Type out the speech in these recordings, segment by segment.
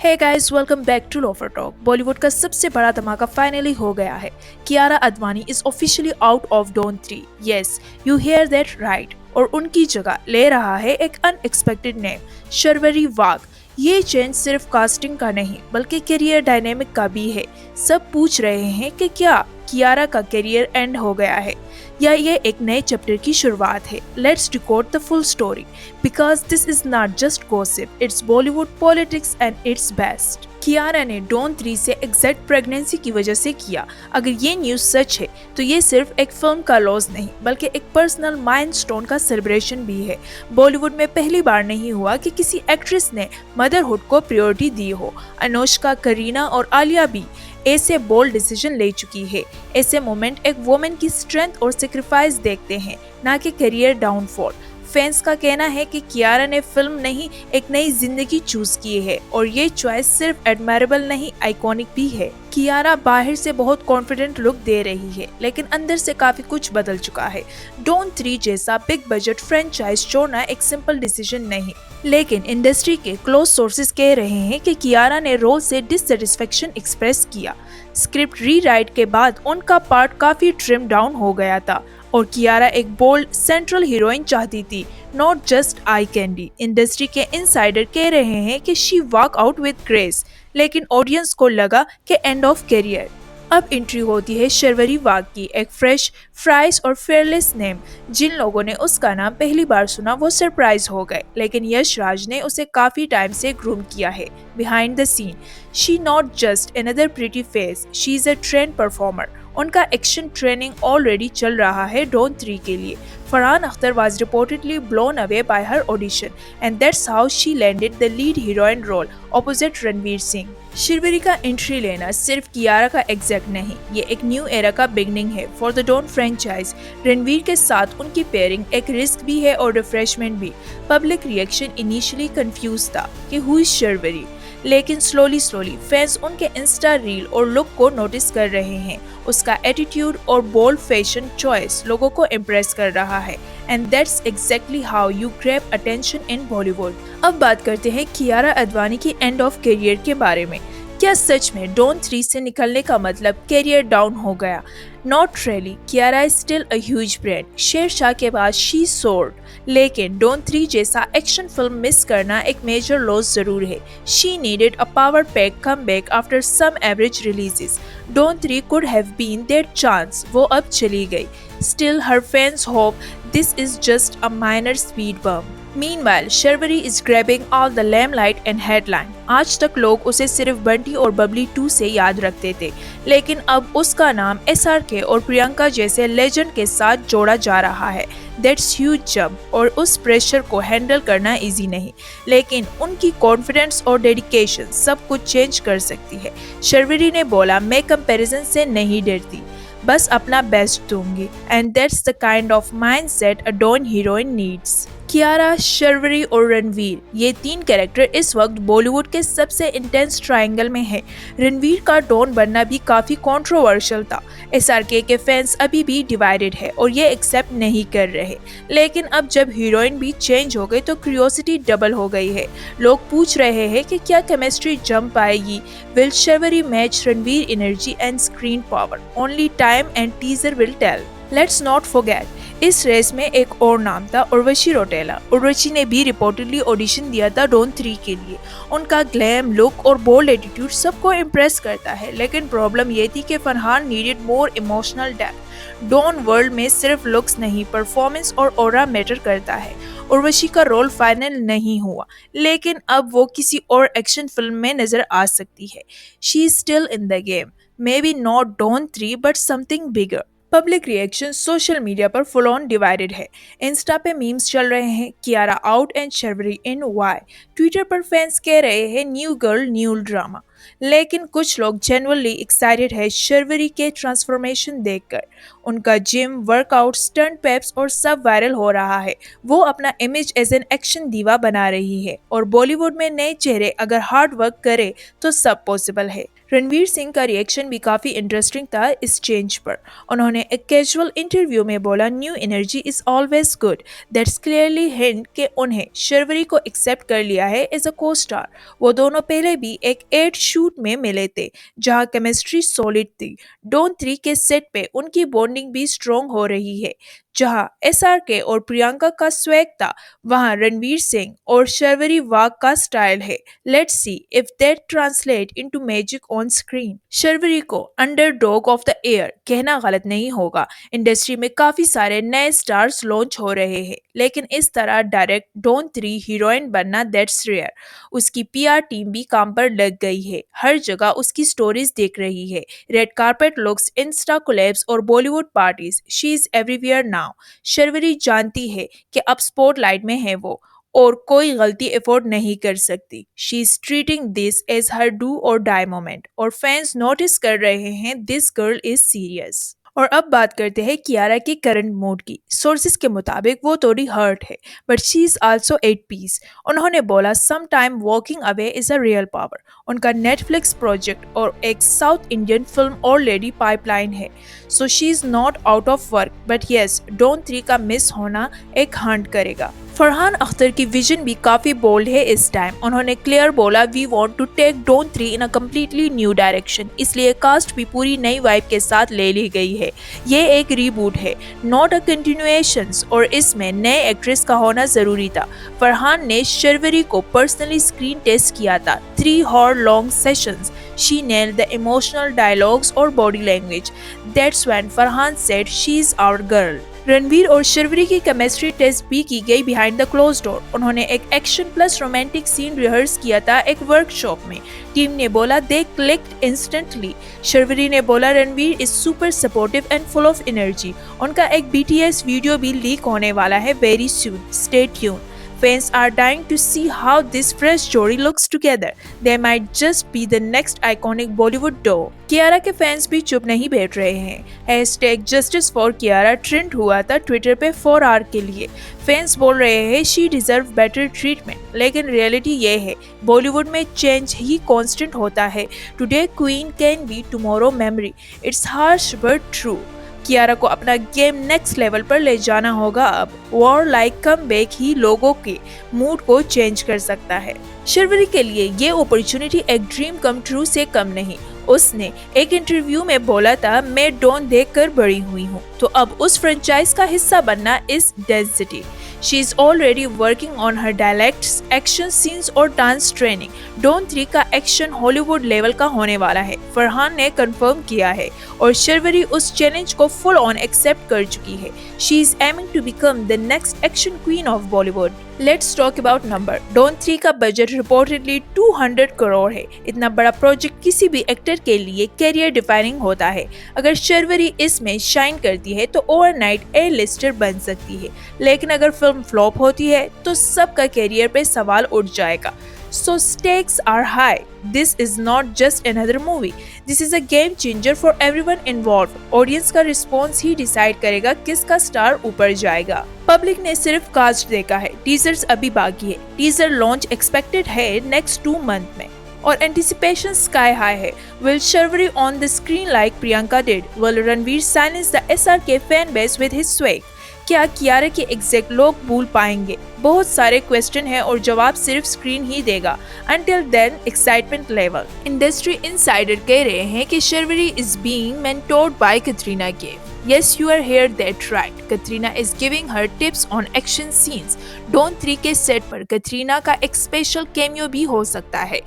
Hey guys, welcome back to Loafer Talk. Bollywood का सबसे बड़ा धमाका फाइनली हो गया है। Kiara Advani is officially out of Don 3। Yes, you hear that right. और उनकी जगह ले रहा है एक अनएक्सपेक्टेड नेम, शर्वरी वाघ। ये चेंज सिर्फ कास्टिंग का नहीं बल्कि करियर डायनेमिक का भी है। सब पूछ रहे हैं कि क्या कियारा का करियर एंड हो गया है या ये एक नए चैप्टर की शुरुआत है। Let's decode the full story because this is not just gossip, it's Bollywood politics and it's best. Kiara ने डॉन 3 से एग्जैक्ट प्रेगनेंसी की वजह से किया। अगर ये न्यूज सच है तो ये सिर्फ एक फिल्म का लॉस नहीं बल्कि एक पर्सनल माइलस्टोन का सेलिब्रेशन भी है। बॉलीवुड में पहली बार नहीं हुआ कि किसी एक्ट्रेस ने मदरहुड को प्रायोरिटी दी हो। अनुष्का, करीना और आलिया भी ऐसे बोल्ड डिसीजन ले चुकी है। ऐसे मोमेंट एक वुमेन की स्ट्रेंथ और सेक्रीफाइस देखते हैं, ना कि करियर डाउनफॉल। फैंस का कहना है कि कियारा ने फिल्म नहीं एक नई जिंदगी चूज की है और ये चॉइस सिर्फ एडमायरेबल नहीं आइकॉनिक भी है। कियारा बाहर से बहुत कॉन्फिडेंट लुक दे रही है लेकिन अंदर से काफी कुछ बदल चुका है। डॉन 3 जैसा बिग बजट फ्रेंचाइज छोड़ना एक सिंपल डिसीजन नहीं, लेकिन इंडस्ट्री के क्लोज सोर्सेज कह रहे हैं कि कियारा ने रोल से डिससेटिस्फेक्शन एक्सप्रेस किया। स्क्रिप्ट रीराइट के बाद उनका पार्ट काफी ट्रिम डाउन हो गया था और कियारा एक बोल्ड सेंट्रल हीरोइन चाहती थी, not just eye candy. Industry के इनसाइडर कह रहे हैं कि she walk out with grace, लेकिन ऑडियंस को लगा कि एंड ऑफ करियर। अब एंट्री होती है शर्वरी वाघ की, एक फ्रेश, फ्राइज और फेयरलेस नेम। जिन लोगों ने उसका नाम पहली बार सुना वो सरप्राइज हो गए, लेकिन यश राज ने उसे काफी टाइम से ग्रूम किया है behind the scene. She not just another pretty face, she is a trained performer. उनका एक्शन ट्रेनिंग ऑलरेडी चल रहा है डॉन 3 के लिए। Farhan Akhtar was reportedly blown away by her audition and that's how she landed the lead heroine role opposite Ranveer Singh. Sharvari का entry लेना सिर्फ कियारा का एग्जैक्ट नहीं, ये एक न्यू एरा का बिगनिंग है for the Don franchise. Ranveer के साथ उनकी पेयरिंग एक रिस्क भी है और रिफ्रेशमेंट भी। पब्लिक रिएक्शन इनिशियली कंफ्यूज था कि हु इज शर्वरी, लेकिन स्लोली फैंस उनके इंस्टा रील और लुक को नोटिस कर रहे हैं। उसका एटीट्यूड और बोल्ड फैशन चॉइस लोगों को इम्प्रेस कर रहा है and that's exactly how you grab attention in Bollywood. अब बात करते हैं कियारा अडवाणी की एंड ऑफ करियर के बारे में। क्या सच में डॉन 3 से निकलने का मतलब करियर डाउन हो गया? Not really, Kiara is still a huge brand. Shershaah के बाद शी सोर्ड, लेकिन डॉन 3 जैसा एक्शन फिल्म मिस करना एक मेजर लॉस जरूर है। She needed a power pack comeback after some average releases. Don 3 could have been that chance, वो अब चली गई। Still her fans hope this is just a minor speed bump. Meanwhile, Sharvari is grabbing all the limelight and headline. आज तक लोग उसे सिर्फ बंटी और बबली 2 से याद रखते थे, लेकिन अब उसका नाम SRK और प्रियंका जैसे लेजेंड के साथ जोड़ा जा रहा है। That's huge jump और उस प्रेशर को हैंडल करना इजी नहीं, लेकिन उनकी कॉन्फिडेंस और डेडिकेशन सब कुछ चेंज कर सकती है। शर्वरी ने बोला, मैं कंपैरिजन से नहीं डरती, बस अपना बेस्ट दूंगी and that's the kind of mindset a Don heroine needs. Kiara, Sharvari और रणवीर, ये 3 कैरेक्टर इस वक्त बॉलीवुड के सबसे इंटेंस ट्रायंगल में है। रणवीर का डॉन बनना भी काफी कंट्रोवर्शियल था। SRK के फैंस अभी भी डिवाइडेड है और ये एक्सेप्ट नहीं कर रहे, लेकिन अब जब हीरोइन भी चेंज हो गई तो क्यूरियोसिटी डबल हो गई है। लोग पूछ रहे हैं कि क्या केमिस्ट्री जम पाएगी? Will Sharvari match Ranveer energy and screen power? Only time and teaser will tell. Let's not forget, इस रेस में एक और नाम था, उर्वशी रौटेला। उर्वशी ने भी रिपोर्टेडली ऑडिशन दिया था डॉन 3 के लिए। उनका ग्लैम लुक और बोल्ड एटीट्यूड सबको इम्प्रेस करता है, लेकिन प्रॉब्लम ये थी कि Farhan needed more emotional depth. Don world में सिर्फ लुक्स नहीं, परफॉर्मेंस और ऑरा मैटर करता है। उर्वशी का रोल फाइनल नहीं हुआ, लेकिन अब वो किसी और एक्शन फिल्म में नजर आ सकती है। She is still in the game, maybe not Don 3 but something bigger. Public reaction social media पर फुल ऑन डिवाइडेड है। इंस्टा पे मीम्स चल रहे हैं, Kiara out and Sharvari in why. Twitter पर फैंस कह रहे हैं न्यू गर्ल न्यू ड्रामा। लेकिन कुछ लोग जेन्युइनली एक्साइटेड है शर्वरी के ट्रांसफॉर्मेशन देखकर। उनका जिम वर्कआउट स्टंट पेप्स और सब वायरल हो रहा है। वो अपना इमेज एज एन एक्शन दीवा बना रही है और बॉलीवुड में नए चेहरे अगर हार्ड वर्क करे तो सब पॉसिबल है। रणवीर सिंह का रिएक्शन भी काफी इंटरेस्टिंग था इस चेंज पर। उन्होंने एक कैजुअल इंटरव्यू में बोला, new energy is always good. That's clearly hint कि उन्हें शर्वरी को एक्सेप्ट कर लिया है एज अ को स्टार। वो दोनों पहले भी एक एड शूट में मिले थे जहां केमिस्ट्री सॉलिड थी। डॉन 3 के सेट पे उनकी बॉन्डिंग भी स्ट्रॉन्ग हो रही है। जहां एसआरके और प्रियंका का स्वैग था, वहां रणवीर सिंह और शर्वरी वाघ का स्टाइल है। Let's see if that translate into magic on screen. Sharvari को अंडरडॉग ऑफ द ईयर कहना गलत नहीं होगा। इंडस्ट्री में काफी सारे नए स्टार्स लॉन्च हो रहे हैं, लेकिन इस तरह डायरेक्ट डॉन 3 हीरोइन बनना दैट्स रेयर। उसकी पीआर टीम भी काम पर लग गई है, हर जगह उसकी स्टोरीज देख रही है। Red carpet looks, insta collabs और Bollywood parties, she is everywhere now. Sharvari जानती है कि अब स्पॉटलाइट में है वो और कोई गलती अफोर्ड नहीं कर सकती। She is treating this as her do or die moment और फैंस नोटिस कर रहे हैं दिस गर्ल इज सीरियस। और अब बात करते हैं कियारा के करंट मूड की। सोर्सेज के मुताबिक वो थोड़ी हर्ट है, but she is also at peace. उन्होंने बोला, some time walking away is a real power. उनका नेटफ्लिक्स प्रोजेक्ट और एक South Indian film already pipeline है, so she is not out of work, but yes Don 3 का miss होना एक Hunt करेगा। फरहान अख्तर की विजन भी काफी बोल्ड है इस टाइम। उन्होंने क्लियर बोला, we want to take Don 3 in a completely new direction, इसलिए कास्ट भी पूरी नई वाइब के साथ ले ली गई है। ये एक रीबूट है, नॉट अ कंटिन्यूएशन, और इसमें नए एक्ट्रेस का होना जरूरी था। फरहान ने शर्वरी को पर्सनली स्क्रीन टेस्ट किया था, 3 hour long sessions. She nailed the emotional dialogues और body language. That's when Farhan said she's our girl. Ranveer और शर्वरी की केमिस्ट्री टेस्ट भी की गई बिहाइंड द क्लोज डोर। उन्होंने एक action plus romantic scene rehearse किया था एक वर्कशॉप में। टीम ने बोला दे क्लिक्ड इंस्टेंटली। शर्वरी ने बोला Ranveer is super supportive and full of energy. उनका एक BTS वीडियो भी लीक होने वाला है very soon, stay tune. Fans are dying to see how this fresh जोड़ी looks together. They might just be the next iconic Bollywood duo. Kiara के fans भी चुप नहीं बैठ रहे हैं। Hashtag justice for Kiara trend हुआ था ट्विटर पे 4 आवर के लिए। फैंस बोल रहे हैं शी डिजर्व बेटर ट्रीटमेंट, लेकिन रियलिटी ये है बॉलीवुड में चेंज ही कांस्टेंट होता है। Today queen can be tomorrow memory. It's harsh but true. Kiara को अपना गेम नेक्स्ट लेवल पर ले जाना होगा। अब वॉर लाइक कमबैक ही लोगों के मूड को चेंज कर सकता है। शर्वरी के लिए ये अपॉर्चुनिटी एक ड्रीम कम ट्रू से कम नहीं। उसने एक इंटरव्यू में बोला था, मैं डॉन देखकर बड़ी हुई हूँ, तो अब उस फ्रेंचाइज का हिस्सा बनना is destiny. She is already working on her dialects, action scenes और डांस ट्रेनिंग। डॉन 3 का एक्शन हॉलीवुड लेवल का होने वाला है, फरहान ने कंफर्म किया है और शर्वरी उस चैलेंज को फुल ऑन एक्सेप्ट कर चुकी है। She is aiming to become the next action queen of Bollywood. Let's talk about number. Don 3 का बजट रिपोर्टेडली 200 करोड़ है। इतना बड़ा प्रोजेक्ट किसी भी एक्टर के लिए कैरियर डिफाइनिंग होता है। अगर शर्वरी इसमें शाइन करती है तो ओवरनाइट ए लिस्टर बन सकती है, लेकिन अगर फिल्म फ्लॉप होती है तो सबका कैरियर पे सवाल उठ जाएगा। So stakes are high. This is not just another movie. This is a game changer for everyone involved. Audience का रिस्पॉन्स ही डिसाइड करेगा किसका स्टार ऊपर जाएगा। पब्लिक ने सिर्फ कास्ट देखा है, टीजर्स अभी बाकी है। टीजर लॉन्च एक्सपेक्टेड है नेक्स्ट 2 मंथ में और एंटिसिपेशन स्काई हाई है। Will Shर्वरी on the screen like Priyanka did? Will Ranveer silence the SRK fan base with his swag? क्या कियारा के एग्जैक्ट लोग भूल पाएंगे? बहुत सारे क्वेश्चन है और जवाब सिर्फ स्क्रीन ही देगा। Until then, excitement level. Industry insider कह रहे हैं कि Sharvari is being mentored by Katrina Kaif. Yes, you are here that right. Katrina is giving her tips on action scenes. Don 3 के सेट पर कटरीना का एक स्पेशल कैमियो भी हो सकता है।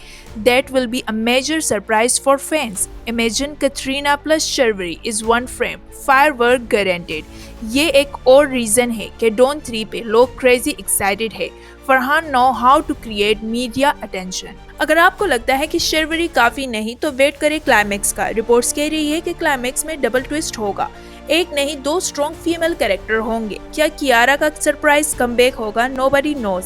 That will be a major surprise for fans. Imagine Katrina plus Shर्वरी is one frame. Firework guaranteed. ये एक और रीजन है कि डॉन 3 पे लोग क्रेजी एक्साइटेड है। Farhan know how to create media attention. अगर आपको लगता है कि शर्वरी काफी नहीं तो वेट करें क्लाइमेक्स का। रिपोर्ट्स कह रही है कि क्लाइमेक्स में डबल ट्विस्ट होगा, एक नहीं 2 स्ट्रॉन्ग फीमेल कैरेक्टर होंगे। क्या कियारा का सरप्राइज कमबैक होगा? Nobody knows.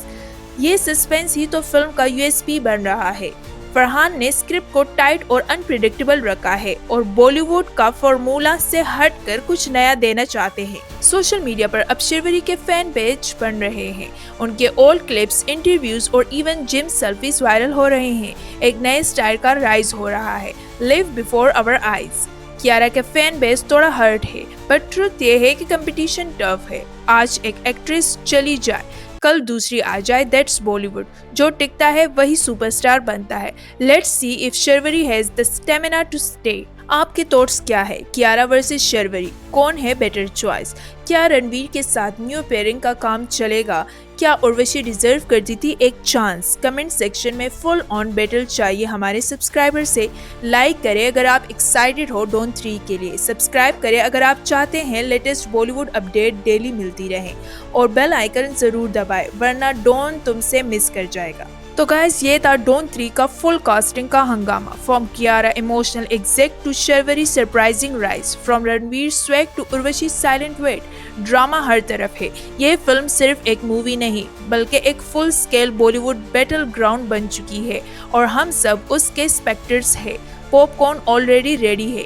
ये सस्पेंस ही तो फिल्म का USP बन रहा है। फरहान ने स्क्रिप्ट को टाइट और अनप्रिडिक्टेबल रखा है और बॉलीवुड का फॉर्मूला से हटकर कुछ नया देना चाहते हैं। सोशल मीडिया पर अब शिवरी के फैन पेज बन रहे हैं। उनके ओल्ड क्लिप्स, इंटरव्यूज और इवन जिम सेल्फीज वायरल हो रहे हैं। एक नए स्टाइल का राइज हो रहा है, live before our eyes. Kiara के फैन बेस थोड़ा हर्ट है, पर ट्रुथ ये है कि कंपटीशन टफ है। आज एक एक्ट्रेस चली जाए, कल दूसरी आ जाए, दैट्स बॉलीवुड। जो टिकता है वही सुपरस्टार बनता है। Let's see if Sharvari has the stamina to stay. आपके थॉट्स क्या है? कियारा वर्सेस शर्वरी, कौन है बेटर चॉइस? क्या रणवीर के साथ न्यू पेयरिंग का काम चलेगा? क्या उर्वशी डिजर्व करती थी एक चांस? कमेंट सेक्शन में फुल ऑन बैटल चाहिए हमारे सब्सक्राइबर से। लाइक करें अगर आप एक्साइटेड हो डॉन 3 के लिए, सब्सक्राइब करें अगर आप चाहते हैं लेटेस्ट बॉलीवुड अपडेट डेली मिलती रहे, और बेल आइकन जरूर दबाएं वरना डॉन तुमसे मिस कर जाएगा। तो गाइस, ये था डॉन 3 का फुल कास्टिंग का हंगामा। From Kiara emotional exit to Sharvari surprising rise, from Ranveer swag to Urvashi silent wait, drama हर तरफ है। ये फिल्म सिर्फ एक मूवी नहीं बल्कि एक full scale Bollywood battle ground बन चुकी है और हम सब उसके स्पेक्टर्स है। पॉपकॉर्न ऑलरेडी रेडी है।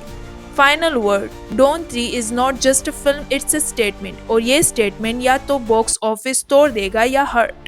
Final word, Don 3 is not just a film, it's a statement, और ये स्टेटमेंट या तो बॉक्स ऑफिस तोड़ देगा या हर्ट।